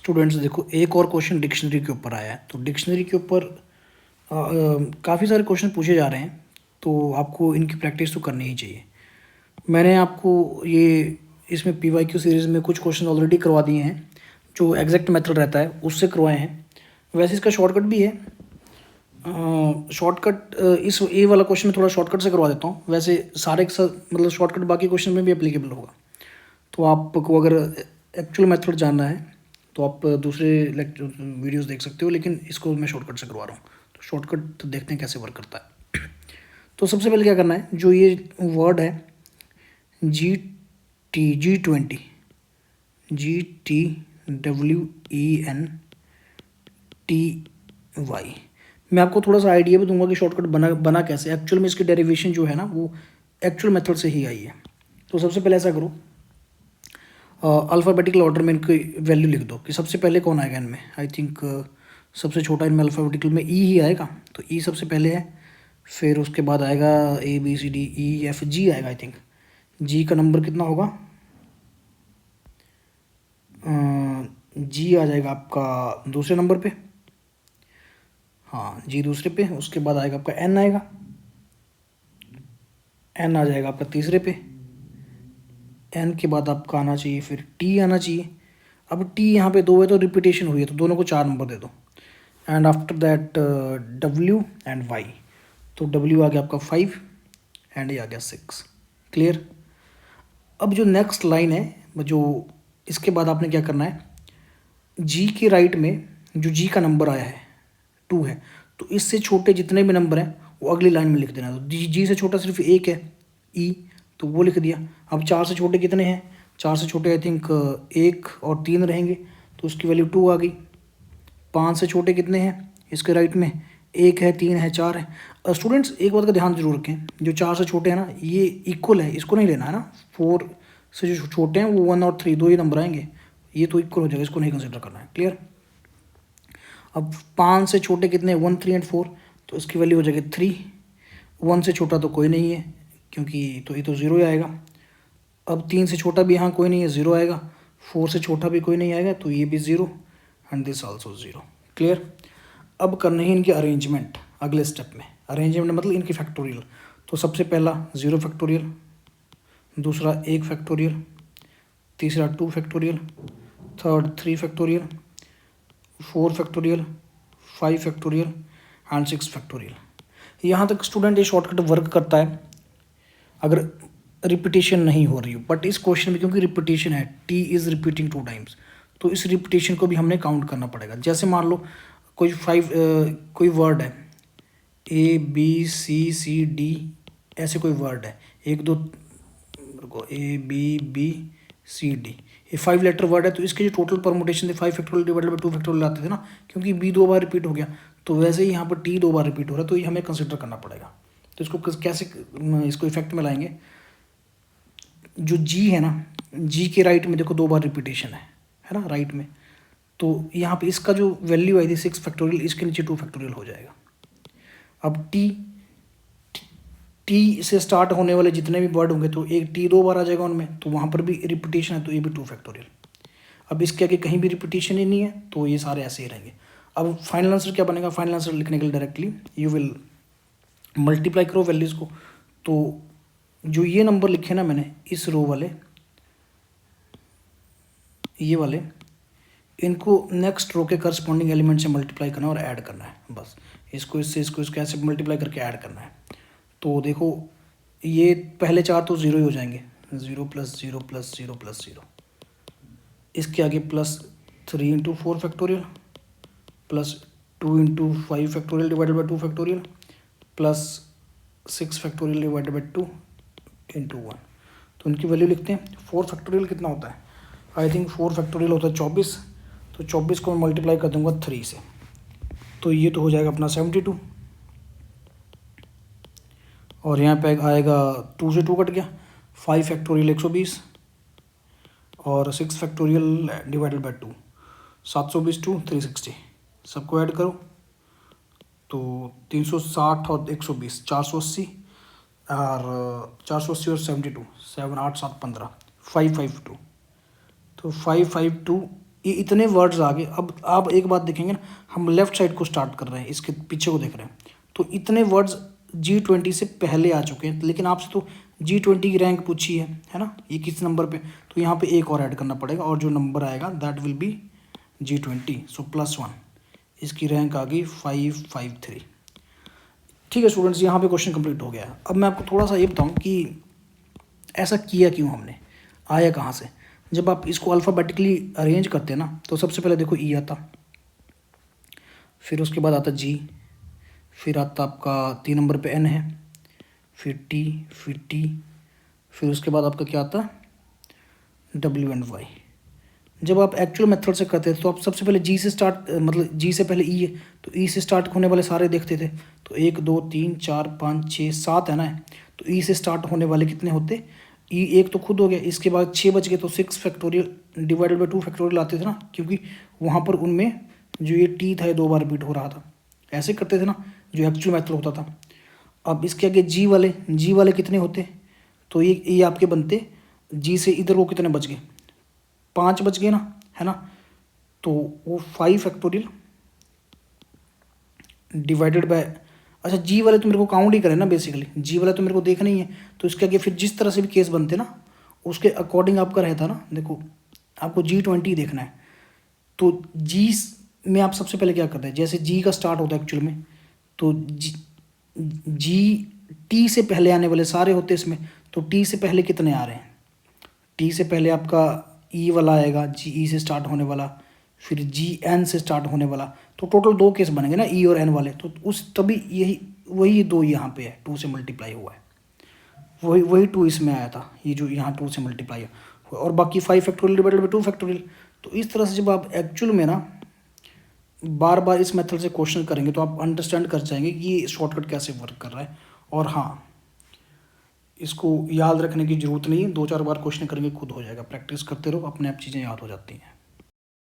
Students देखो, एक और क्वेश्चन डिक्शनरी के ऊपर आया है। तो डिक्शनरी के ऊपर काफ़ी सारे क्वेश्चन पूछे जा रहे हैं, तो आपको इनकी प्रैक्टिस तो करनी ही चाहिए। मैंने आपको ये इसमें PYQ सीरीज़ में कुछ क्वेश्चन ऑलरेडी करवा दिए हैं, जो एग्जैक्ट मेथड रहता है उससे करवाए हैं। वैसे इसका शॉर्टकट भी है। शॉर्टकट इस ए वाला क्वेश्चन में थोड़ा शॉर्टकट से करवा देता हूँ। वैसे सारे के साथ मतलब शॉर्टकट बाकी क्वेश्चन में भी एप्लीकेबल होगा। तो आपको अगर एक्चुअल मेथड जानना है तो आप दूसरे वीडियोस देख सकते हो, लेकिन इसको मैं शॉर्टकट से करवा रहा हूँ। तो शॉर्टकट तो देखते हैं कैसे वर्क करता है। तो सबसे पहले क्या करना है, जो ये वर्ड है G20 GTWENTY, मैं आपको थोड़ा सा आइडिया भी दूंगा कि शॉर्टकट बना कैसे। एक्चुअल में इसकी डेरिवेशन जो है ना वो एक्चुअल मेथड से ही आई है। तो सबसे पहले ऐसा करो, अल्फ़ाबेटिकल ऑर्डर में इनकी वैल्यू लिख दो कि सबसे पहले कौन आएगा इनमें। आई थिंक सबसे छोटा इनमें अल्फ़ाबेटिकल में ई ही आएगा, तो ई सबसे पहले है। फिर उसके बाद आएगा ABCDEFG आएगा। आई थिंक जी का नंबर कितना होगा, जी आ जाएगा आपका दूसरे नंबर पे। हाँ, जी दूसरे पे। उसके बाद आएगा आपका एन आएगा, एन आ जाएगा आपका तीसरे पे। एन के बाद आपका आना चाहिए फिर टी आना चाहिए। अब टी यहाँ पे 2 है तो रिपीटेशन हुई है, तो दोनों को 4 नंबर दे दो। And after that W and Y. तो डब्ल्यू आ गया आपका 5 एंड ये आ गया 6। क्लियर। अब जो नेक्स्ट लाइन है, जो इसके बाद आपने क्या करना है, जी के राइट में जो जी का नंबर आया है 2 है, तो इससे छोटे जितने भी नंबर हैं वो अगली लाइन में लिख देना। तो जी से छोटा सिर्फ एक है, ई, तो वो लिख दिया। अब 4 से छोटे कितने हैं, 4 से छोटे आई थिंक 1 और 3 रहेंगे, तो उसकी वैल्यू 2 आ गई। 5 से छोटे कितने हैं इसके राइट में, 1 है, 3 है, 4 है। स्टूडेंट्स एक बात का ध्यान जरूर रखें, जो 4 से छोटे हैं ना ये इक्वल है, इसको नहीं लेना है ना। 4 से जो छोटे हैं वो 1 और 3 दो ही नंबर आएंगे, ये तो इक्वल हो जाएगा, इसको नहीं कंसिडर करना है। क्लियर। अब 5 से छोटे कितने, 1, 3 एंड 4, तो इसकी वैल्यू हो जाएगी 3। 1 से छोटा तो कोई नहीं है, क्योंकि तो ये तो 0 ही आएगा। अब 3 से छोटा भी यहाँ कोई नहीं है, 0 आएगा। 4 से छोटा भी कोई नहीं आएगा, तो ये भी 0 एंड दिस आल्सो 0। क्लियर। अब करने ही इनकी अरेंजमेंट अगले स्टेप में। अरेंजमेंट मतलब इनकी फैक्टोरियल। तो सबसे पहला 0 फैक्टोरियल, दूसरा 1 फैक्टोरियल, तीसरा 2 factorial, third 3 factorial, 4 factorial, 5 factorial and 6 factorial. यहाँ तक स्टूडेंट ये शॉर्टकट वर्क करता है अगर रिपीटेशन नहीं हो रही हो। बट इस क्वेश्चन में क्योंकि रिपीटेशन है, टी इज़ रिपीटिंग 2 टाइम्स, तो इस रिपीटेशन को भी हमने काउंट करना पड़ेगा। जैसे मान लो कोई वर्ड है ABCCD, ऐसे कोई वर्ड है 1 2 ABBCD, ये 5 लेटर वर्ड है, तो इसके जो टोटल परमुटेशन थे 5 फैक्टोरियल डिवाइडेड बाय 2 फैक्टोरियल आते थे ना, क्योंकि B 2 बार रिपीट हो गया, तो वैसे ही यहाँ पर T 2 बार रिपीट हो रहा है, तो ये हमें कंसिडर करना पड़ेगा। तो इसको कैसे इसको इफेक्ट में लाएंगे, जो G है ना, G के राइट में देखो 2 बार रिपीटेशन है ना राइट में, तो यहाँ पे इसका जो वैल्यू आई थी 6 फैक्टोरियल, इसके नीचे 2 फैक्टोरियल हो जाएगा। अब टी से स्टार्ट होने वाले जितने भी वर्ड होंगे, तो एक T 2 बार आ जाएगा उनमें, तो वहाँ पर भी रिपीटेशन है, तो ये भी 2 फैक्टोरियल। अब इसके आगे कहीं भी रिपीटेशन ही नहीं है, तो ये सारे ऐसे ही रहेंगे। अब फाइनल आंसर क्या बनेगा, फाइनल आंसर लिखने के लिए डायरेक्टली यू विल मल्टीप्लाई करो वैल्यूज़ को। तो जो ये नंबर लिखे ना मैंने, इस रो वाले, ये वाले, इनको नेक्स्ट रो के करस्पॉन्डिंग एलिमेंट से मल्टीप्लाई करना और ऐड करना है। बस इसको इसको ऐसे मल्टीप्लाई करके ऐड करना है। तो देखो ये पहले 4 तो 0 ही हो जाएंगे, 0 + 0 + 0 + 0। इसके आगे +3 × 4 factorial, +2 × 5 factorial divided by 2 factorial, +6 factorial divided by 2 × 1। तो इनकी वैल्यू लिखते हैं। 4 फैक्टोरियल कितना होता है, आई थिंक 4 फैक्टोरियल होता है 24, तो 24 को मैं मल्टीप्लाई कर दूंगा 3 से, तो ये तो हो जाएगा अपना 72। और यहाँ पे आएगा 2 से 2 कट गया, 5 फैक्टोरियल 120 और 6 फैक्टोरियल डिवाइडेड बाय 2, 720 2 360, सबको ऐड करो तो 360 और 120 480, और 480 और 72 7 8 7 15 552। तो 552 ये इतने वर्ड्स आ गए। अब आप एक बात देखेंगे ना, हम लेफ्ट साइड को स्टार्ट कर रहे हैं, इसके पीछे को देख रहे हैं, तो इतने वर्ड्स G20 से पहले आ चुके हैं। लेकिन आपसे तो G20 की रैंक पूछी है ना, ये किस नंबर पे, तो यहाँ पे एक और ऐड करना पड़ेगा और जो नंबर आएगा दैट विल बी G20, सो +1। इसकी रैंक आ गई 553। ठीक है स्टूडेंट्स, यहाँ पे क्वेश्चन कंप्लीट हो गया। अब मैं आपको थोड़ा सा ये बताऊँ कि ऐसा किया क्यों हमने, आया कहाँ से। जब आप इसको अल्फ़ाबेटिकली अरेंज करते हैं ना, तो सबसे पहले देखो ई आता, फिर उसके बाद आता जी, फिर आता आपका 3 नंबर पे एन है, फिर टी, फिर टी, फिर उसके बाद आपका क्या आता है डब्ल्यू एंड वाई। जब आप एक्चुअल मेथड से करते थे तो आप सबसे पहले जी से स्टार्ट, मतलब जी से पहले ई है तो ई से स्टार्ट होने वाले सारे देखते थे। तो 1 2 3 4 5 6 7 है ना, तो ई से स्टार्ट होने वाले कितने होते, ई एक तो खुद हो गया, इसके बाद 6 बच गए तो 6 फैक्टोरियल डिवाइडेड बाई 2 फैक्टोरियल आते थे ना, क्योंकि वहाँ पर उनमें जो ये टी था ये 2 बार रिपीट हो रहा था। ऐसे करते थे ना जो एक्चुअल मेथड होता था। अब इसके आगे जी वाले कितने होते, तो ये आपके बनते, जी से इधर वो कितने बच गए, 5 बच गए ना, है ना। तो वो 5 फैक्टोरियल डिवाइडेड बाय, अच्छा जी वाले तो मेरे को काउंट ही करें ना, बेसिकली जी वाला तो मेरे को देखना ही है। तो इसके आगे फिर जिस तरह से भी केस बनते ना उसके अकॉर्डिंग आपका रहता ना। देखो आपको G20 देखना है, तो जी में आप सबसे पहले क्या करते हैं, जैसे जी का स्टार्ट होता है एक्चुअल में, तो जी टी से पहले आने वाले सारे होते हैं इसमें। तो टी से पहले कितने आ रहे हैं, टी से पहले आपका ई वाला आएगा, जी ई से स्टार्ट होने वाला, फिर जी एन से स्टार्ट होने वाला। तो टोटल 2 केस बनेंगे ना, ई और एन वाले। तो उस तभी यही वही 2 यहाँ पे है, 2 से मल्टीप्लाई हुआ है, वही 2 इसमें आया था, ये जो यहाँ 2 से मल्टीप्लाई है, और बाकी 5 फैक्टोरियल डिवाइडेड बाई 2 फैक्टोरियल। तो इस तरह से जब आप एक्चुअल में ना बार बार इस मेथड से क्वेश्चन करेंगे तो आप अंडरस्टैंड कर जाएंगे कि ये शॉर्टकट कैसे वर्क कर रहा है। और हाँ, इसको याद रखने की ज़रूरत नहीं है, 2 4 बार क्वेश्चन करेंगे खुद हो जाएगा, प्रैक्टिस करते रहो, अपने आप चीज़ें याद हो जाती हैं।